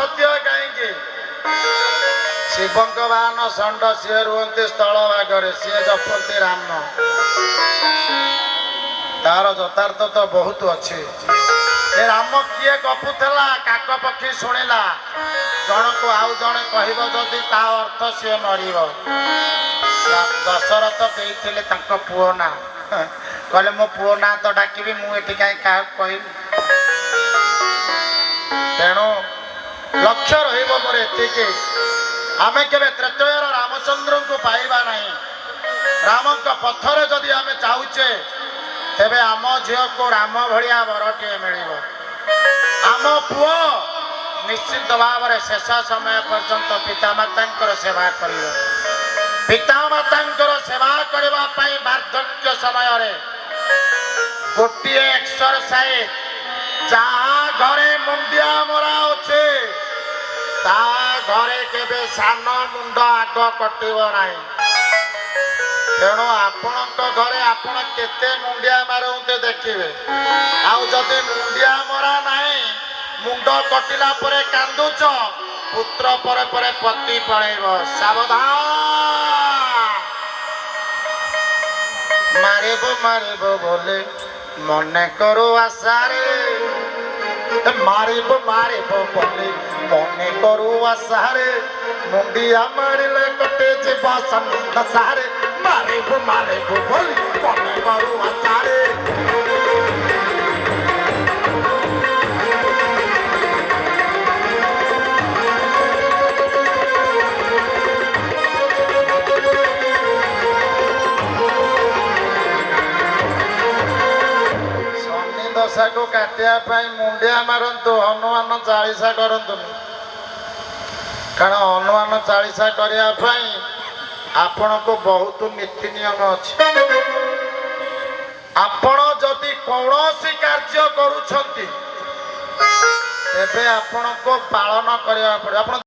सत्य कहीं शिवଙ୍କ ବାହନ ଷଣ୍ଢ ସିଏ ରୁହନ୍ତି ସ୍ଥଳ ଭାଗରେ ସିଏ ଜପନ୍ତି ରାମ तार यथार्थ तो बहुत अच्छे राम किए गपुला काक पक्षी शुणिला जन को आउ जड़े कह जदि ता अर्थ सी मर दशरथ देते पुओ ना कहले मो पुओ ना तो डाकबी मुझे कहीं क्या कह तेणु लक्ष्य रोर एति आम के त्रेतयर रामचंद्र को पाइबा नहीं राम पथर जदि आम चाहूचे तेबे आम झील को राम भाया वरटे मिल आम पुओ निश्चित भाव में शेष समय पर्यंत पितामाता सेवा कर पितामाता सेवा करने वार्धक्य समय गोटे एक्सरसाइज जहाँ घरे मुंडिया मरा अच्छे ता घरे केबे सान मुंड आग कटब ना तेणु आपण घरे आपण केते मुंडिया मारते देखिए आदि मुंडिया मरा नाई मुंड कटिला परे कांदुच पुत्र परे परे पति पड़ेब सावधान मारिब बोले मने करो आशारे मारिब बोले मने करू आशारे मुंडिया मारिले कटे जीव संसारे मारिब बोली मने करू आशारे शनि दशा को काटिया मुंडिया मारतु हनुमान चालीसा करतु कारण हनुमान चालीसा करने आपण को बहुत नीति नियम अच्छे आपण जदि कौन कार्य करुछंती तेबे आपण को पालन करने पड़े।